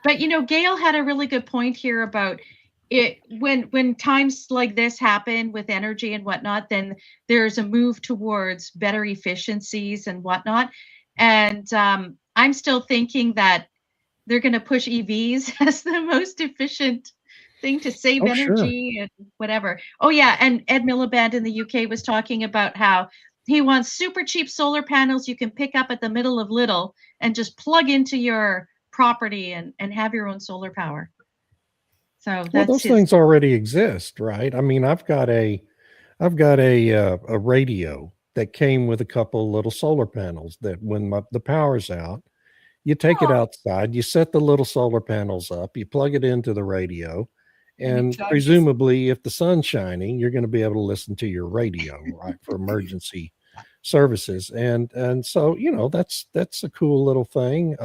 But, you know, Gail had a really good point here about it. When times like this happen with energy and whatnot, then there's a move towards better efficiencies and whatnot. And I'm still thinking that they're going to push EVs as the most efficient thing to save energy and whatever. Oh, yeah. And Ed Miliband in the UK was talking about how he wants super cheap solar panels you can pick up at the middle of Lidl and just plug into your property and have your own solar power. So
those things already exist, right? I mean, I've got a radio that came with a couple little solar panels that when the power's out, you take it outside, you set the little solar panels up, you plug it into the radio, and presumably if the sun's shining, you're going to be able to listen to your radio, right, for emergency services. And so, you know, that's a cool little thing.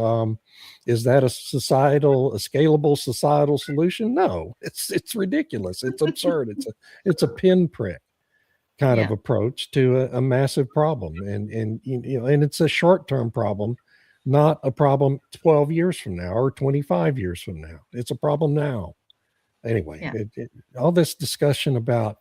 Is that a scalable societal solution? No, it's ridiculous. It's absurd. It's a pinprick kind of approach to a massive problem. And you know, and it's a short-term problem not a problem 12 years from now or 25 years from now. It's a problem now. Anyway,
Yeah.
all this discussion about,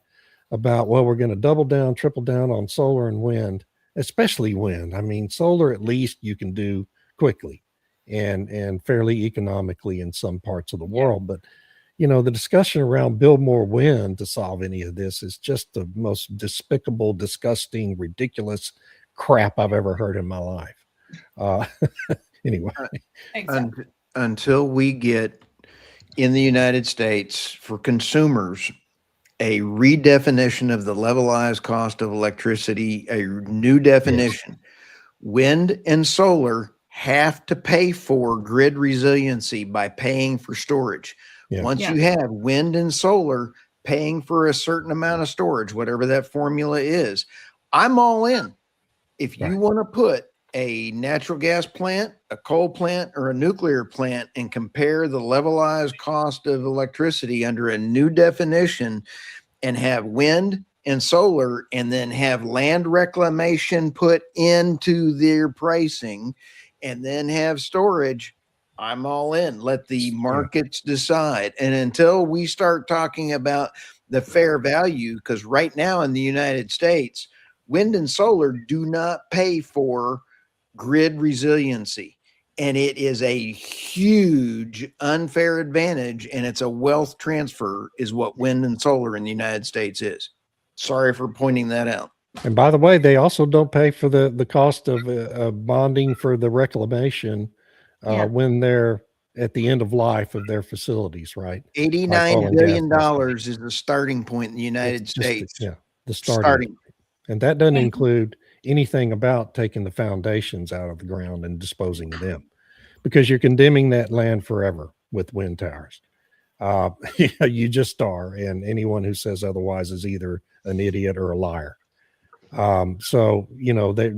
well, we're going to double down, triple down on solar and wind, especially wind. I mean, solar, at least you can do quickly and fairly economically in some parts of the world. But, you know, the discussion around build more wind to solve any of this is just the most despicable, disgusting, ridiculous crap I've ever heard in my life. Anyway.
Exactly.
Until we get in the United States for consumers a redefinition of the levelized cost of electricity, a new definition. Yes. Wind and solar have to pay for grid resiliency by paying for storage. Yeah. Once you have wind and solar paying for a certain amount of storage, whatever that formula is, I'm all in. If you want to put a natural gas plant, a coal plant, or a nuclear plant and compare the levelized cost of electricity under a new definition and have wind and solar and then have land reclamation put into their pricing and then have storage, I'm all in. Let the markets decide. And until we start talking about the fair value, because right now in the United States, wind and solar do not pay for grid resiliency. And it is a huge unfair advantage, and it's a wealth transfer is what wind and solar in the United States is. Sorry for pointing that out.
And by the way, they also don't pay for the cost of bonding for the reclamation when they're at the end of life of their facilities, right?
$89 billion is the starting point in the United States.
The starting. And that doesn't include anything about taking the foundations out of the ground and disposing of them, because you're condemning that land forever with wind towers. You just are. And anyone who says otherwise is either an idiot or a liar. So, you know, they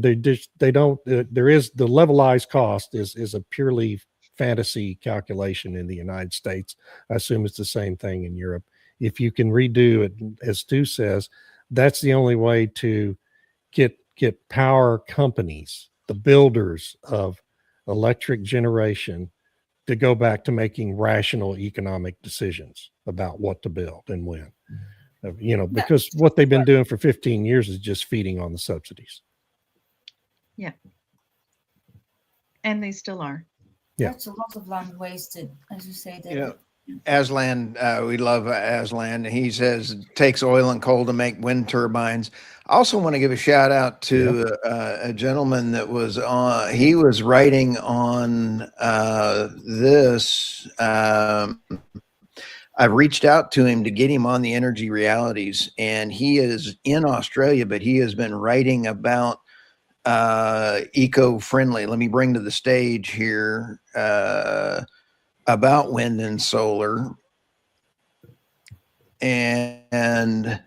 don't, there is the levelized cost is a purely fantasy calculation in the United States. I assume it's the same thing in Europe. If you can redo it, as Stu says, that's the only way to get power companies, the builders of electric generation, to go back to making rational economic decisions about what to build and when. You know, because what they've been doing for 15 years is just feeding on the subsidies. Yeah.
And they still are.
Yeah. That's a lot of land wasted, as you say, David.
Yeah. Aslan, we love Aslan. He says takes oil and coal to make wind turbines. I also want to give a shout out to a gentleman that was on. He was writing on this. I've reached out to him to get him on the Energy Realities, and he is in Australia, but he has been writing about eco-friendly. Let me bring to the stage here. About wind and solar, and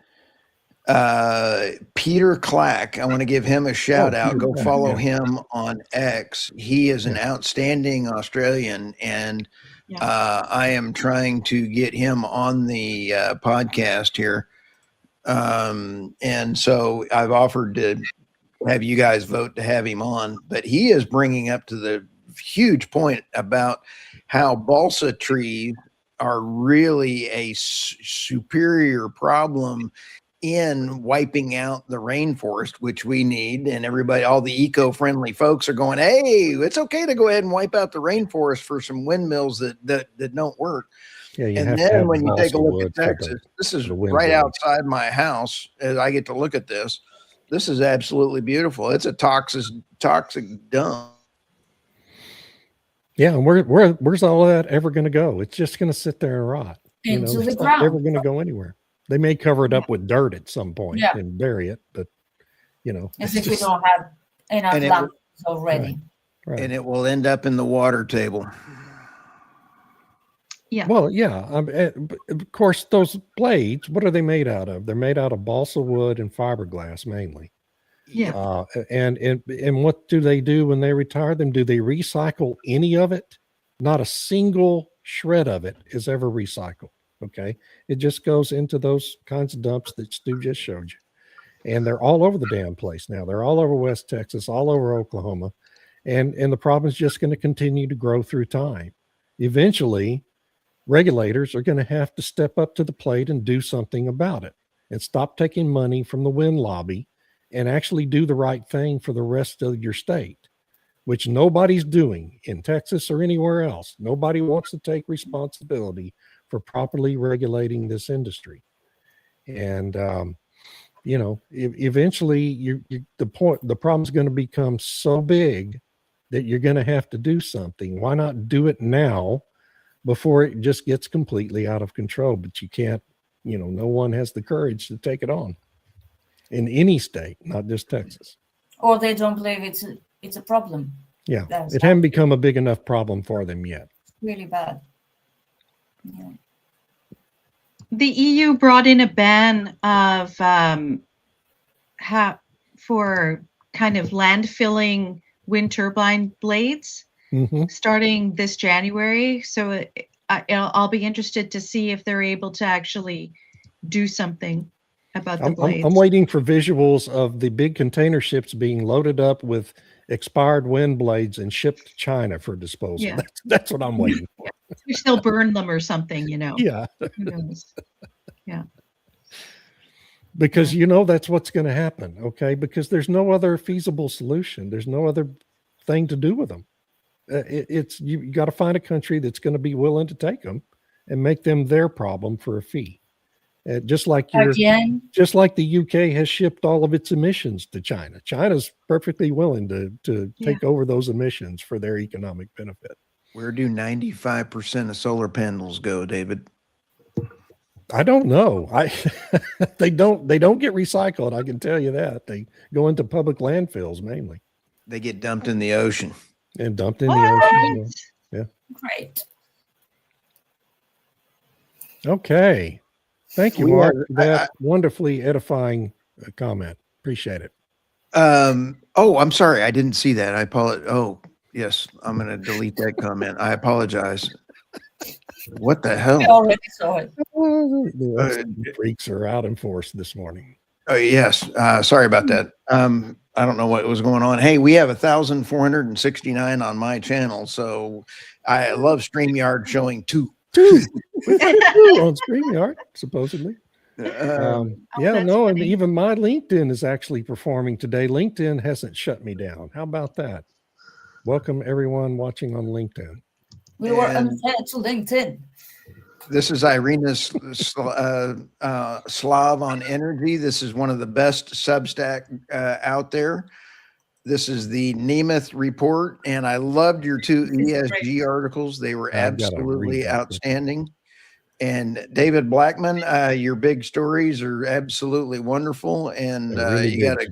Peter Clack, I want to give him a shout out. Go follow him on X. He is an outstanding Australian, and I am trying to get him on the podcast here. And so I've offered to have you guys vote to have him on, but he is bringing up to the huge point about how balsa trees are really a superior problem in wiping out the rainforest, which we need. And everybody, all the eco-friendly folks are going, hey, it's okay to go ahead and wipe out the rainforest for some windmills that don't work.
Yeah,
and then when you take a look at Texas, this is right outside my house. As I get to look at this, this is absolutely beautiful. It's a toxic dump.
Yeah, and where's all of that ever going to go? It's just going to sit there and rot.
Into the
it's
ground.
Not ever going to go anywhere. They may cover it up with dirt at some point and bury it, but you know,
as if we don't have enough land already.
Right. And it will end up in the water table.
Yeah.
Well, yeah. Of course, those blades. What are they made out of? They're made out of balsa wood and fiberglass mainly.
Yeah.
And what do they do when they retire them? Do they recycle any of it? Not a single shred of it is ever recycled. Okay. It just goes into those kinds of dumps that Stu just showed you. And they're all over the damn place now. They're all over West Texas, all over Oklahoma. And the problem is just going to continue to grow through time. Eventually, regulators are going to have to step up to the plate and do something about it and stop taking money from the wind lobby and actually do the right thing for the rest of your state, which nobody's doing in Texas or anywhere else. Nobody wants to take responsibility for properly regulating this industry. And, eventually the problem's going to become so big that you're going to have to do something. Why not do it now before it just gets completely out of control? But you can't, no one has the courage to take it on in any state, not just Texas.
Or they don't believe it's a problem.
Yeah, it hasn't become a big enough problem for them yet.
Really bad. Yeah.
The EU brought in a ban of for kind of landfilling wind turbine blades starting this January. So I'll be interested to see if they're able to actually do something about the blades.
I'm waiting for visuals of the big container ships being loaded up with expired wind blades and shipped to China for disposal.
Yeah.
That's what I'm waiting for.
Wish they'll burn them or something,
Yeah.
Who knows? Yeah.
Because that's what's going to happen, okay? Because there's no other feasible solution. There's no other thing to do with them. You got to find a country that's going to be willing to take them and make them their problem for a fee. Just like the UK has shipped all of its emissions to China. China's perfectly willing to take over those emissions for their economic benefit.
Where do 95% of solar panels go, David?
I don't know. They don't get recycled. I can tell you that. They go into public landfills mainly.
They get dumped in the ocean.
And dumped in the ocean. Yeah.
Great.
Okay. Thank you, Mark, for that wonderfully edifying comment. Appreciate it.
I'm sorry. I didn't see that. I apologize. Oh, yes. I'm going to delete that comment. I apologize. What the hell?
I already saw it.
The freaks are out in force this morning.
Oh, yes. Sorry about that. I don't know what was going on. Hey, we have 1,469 on my channel. So I love StreamYard showing two.
We've got two on StreamYard, supposedly. And even my LinkedIn is actually performing today. LinkedIn hasn't shut me down. How about that? Welcome everyone watching on LinkedIn.
We were unfair to LinkedIn.
This is Irina Slav on energy. This is one of the best Substack out there. This is the Nemeth report, and I loved your two ESG articles. They were absolutely outstanding. And David Blackmon, your big stories are absolutely wonderful, and you got a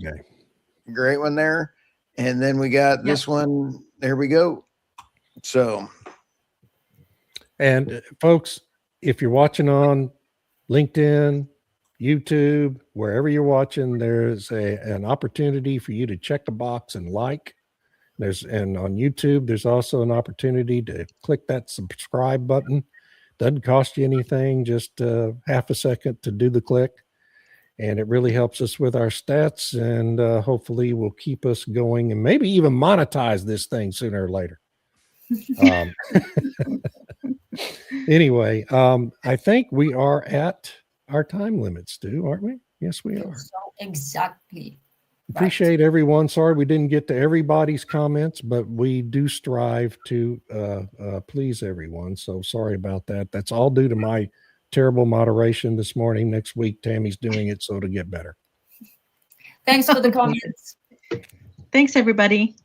great one there. And then we got this one. There we go. So,
and folks, if you're watching on LinkedIn, YouTube, wherever you're watching, there's an opportunity for you to check the box and like. And on YouTube, there's also an opportunity to click that subscribe button. Doesn't cost you anything, just half a second to do the click. And it really helps us with our stats, and hopefully will keep us going and maybe even monetize this thing sooner or later. Anyway, I think we are at our time limit, Stu, aren't we? Yes, we are.
So exactly.
Appreciate everyone. Sorry we didn't get to everybody's comments, but we do strive to please everyone. So sorry about that. That's all due to my terrible moderation this morning. Next week, Tammy's doing it, so it'll get better.
Thanks for the comments.
Thanks, everybody.